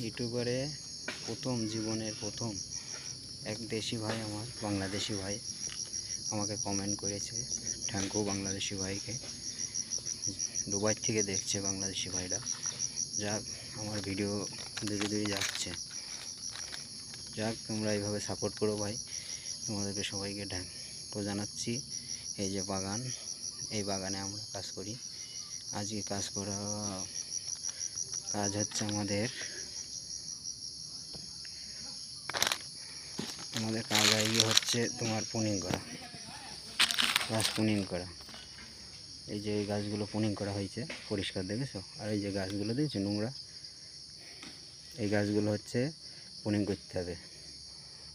ইউটিউবারে প্রথম জীবনের প্রথম এক দেশি ভাই আমার বাংলাদেশি ভাই আমাকে কমেন্ট করেছে। থ্যাংক ইউ বাংলাদেশি ভাইকে, দুবাই থেকে দেখছে বাংলাদেশি ভাইরা। যাক, আমার ভিডিও ধীরে ধীরে যাচ্ছে। যাক, তোমরা এইভাবে সাপোর্ট করো ভাই, তোমাদেরকে সবাইকে থ্যাংক জানাচ্ছি। এই যে বাগান, এই বাগানে আমরা কাজ করি। আজকে কাজ হচ্ছে আমাদের কাজ হচ্ছে তোমার পুনিং করা, গাছ পুনিং করা। এই যে এই গাছগুলো পুনিং করা হয়েছে, পরিষ্কার দেখেছো? আর এই যে গাছগুলো দেখছো নোংরা, এই গাছগুলো হচ্ছে পুনিং করতে হবে,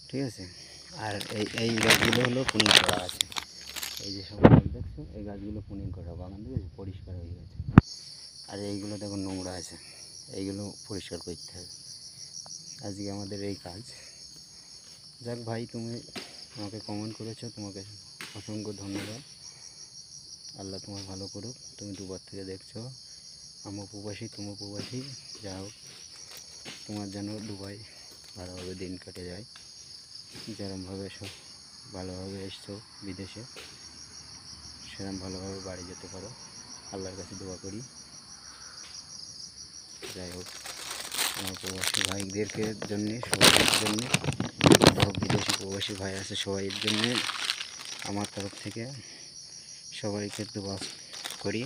ঠিক আছে? আর এই গাছগুলো হলো পুনিং করা আছে। এই যে সব গাছ দেখছো, এই গাছগুলো পুনিং করা, বাগান দেখেছো পরিষ্কার হয়ে গেছে। আর এইগুলো দেখো নোংরা আছে, এইগুলো পরিষ্কার করতে হবে। আজকে আমাদের এই কাজ। যাক ভাই, তুমি আমাকে কমেন্ট করেছো, তোমাকে অসংখ্য ধন্যবাদ। আল্লাহ তোমার ভালো করুক। তুমি দুবার থেকে দেখছো, আমার প্রবাসী, তোমার প্রবাসী, যা হোক তোমার যেন দুবাই ভালোভাবে দিন কেটে যায়। যেরমভাবে সব ভালোভাবে এসছো বিদেশে, সেরকম ভালোভাবে বাড়ি যেতে পারো, আল্লাহর কাছে দোয়া করি। যাই হোক, আমার প্রবাসী ভাইদেরকে জন্যে, সবাইয়ের জন্যে, বিদেশি প্রবাসী ভাই আছে সবাইয়ের জন্যে আমার তরফ থেকে সবাইকে দোয়া করি,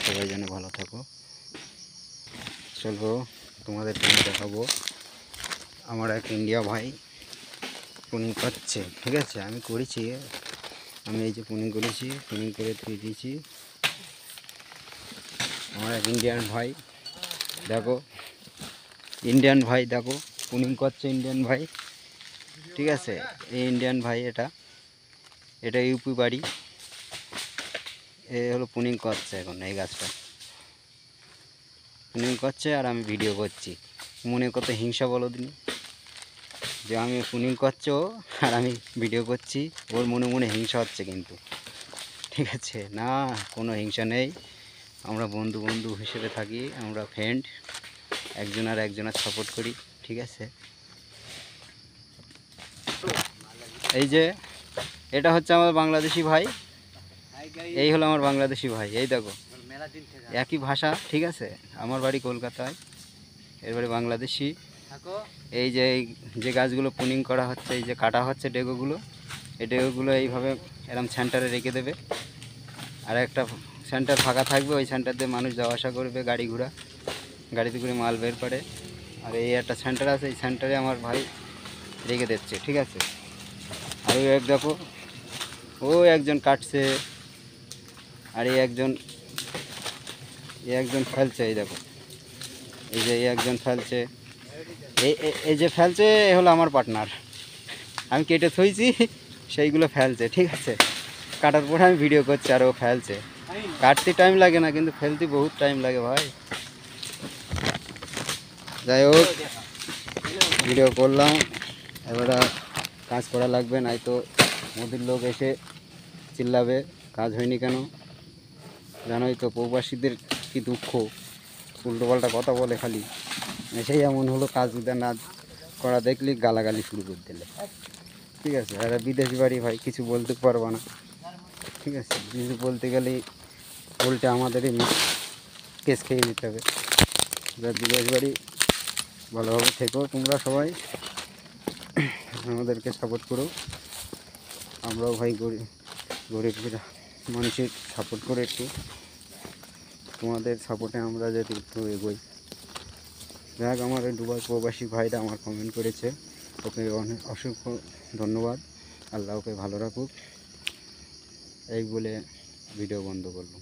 সবাই যেন ভালো থাকো। চলো তোমাদের দেখাবো, আমার এক ইন্ডিয়া ভাই পুনিং করছে, ঠিক আছে? আমি করেছি, আমি এই যে পুনিং করেছি, পুনিং করে ধুয়ে দিয়েছি। আমার এক ইন্ডিয়ান ভাই দেখো, ইন্ডিয়ান ভাই দেখো পুনিং করছে, ইন্ডিয়ান ভাই, ঠিক আছে? এই ইন্ডিয়ান ভাই, এটা ইউপি বাড়ি, এ হলো পুনিং করছে এখন। এই গাছটা পুনিং করছে আর আমি ভিডিও করছি। মনে কত হিংসা বলো দিন, যে আমি পুনিং করছো আর আমি ভিডিও করছি। ওর মনে মনে হিংসা হচ্ছে কিন্তু, ঠিক আছে? না, কোনো হিংসা নেই, আমরা বন্ধু বন্ধু হিসেবে থাকি, আমরা ফ্রেন্ড, একজন আর একজনের সাপোর্ট করি, ঠিক আছে? এই যে এটা হচ্ছে আমার বাংলাদেশি ভাই, এই হলো আমার বাংলাদেশি ভাই। এই দেখো, একই ভাষা, ঠিক আছে? আমার বাড়ি কলকাতায়, এর বাড়ি বাংলাদেশি। এই যে গাছগুলো পুনিং করা হচ্ছে, এই যে কাটা হচ্ছে ডেগোগুলো, এই ডেগোগুলো এইভাবে এরকম সেন্টারে রেখে দেবে, আর একটা সেন্টার ফাঁকা থাকবে, ওই সেন্টার দিয়ে মানুষ যাওয়া আসা করবে, গাড়ি ঘোড়া, গাড়িতে করে মাল বের করে। আর এই একটা সেন্টার আছে, এই সেন্টারে আমার ভাই রেখে দিচ্ছে, ঠিক আছে? আর ওই এক দেখো, ও একজন কাটছে, আর এই একজন ফেলছে, এই দেখো, এই যে একজন ফেলছে, এই যে ফেলছে, এ হলো আমার পার্টনার। আমি কেটে থইছি, সেইগুলো ফেলছে, ঠিক আছে? কাটার পরে আমি ভিডিও করছি আর ও ফেলছে। কাটতে টাইম লাগে না, কিন্তু ফেলতে বহুত টাইম লাগে ভাই। যাই হোক, ভিডিও করলাম, এবার কাজ করা লাগবে, নাই তো মোদির লোক এসে চিল্লাবে কাজ হয়নি কেন। জানোই তো প্রবাসীদের কি দুঃখ, উল্টোপাল্টা কথা বলে খালি। সেই এমন হলো, কাজ না করা দেখলি গালাগালি শুরু করে দিলে, ঠিক আছে? আর বিদেশি বাড়ি ভাই, কিছু বলতে পারবো না, ঠিক আছে? কিছু বলতে গেলেই উল্টে আমাদেরই কেস খেয়ে নিতে হবে। বিদেশ বাড়ি, ভালোভাবে থেকো তোমরা সবাই, আমাদেরকে সাপোর্ট করো। আমরাও ভাই গরিব মানুষের সাপোর্ট করে একটু, তোমাদের সাপোর্টে আমরা যদি একটু এগোই। যাক, আমার এই দুবাই প্রবাসী ভাইরা আমার কমেন্ট করেছে, ওকে অনেক অসংখ্য ধন্যবাদ। আল্লাহ ওকে ভালো রাখুক, এই বলে ভিডিও বন্ধ করলাম।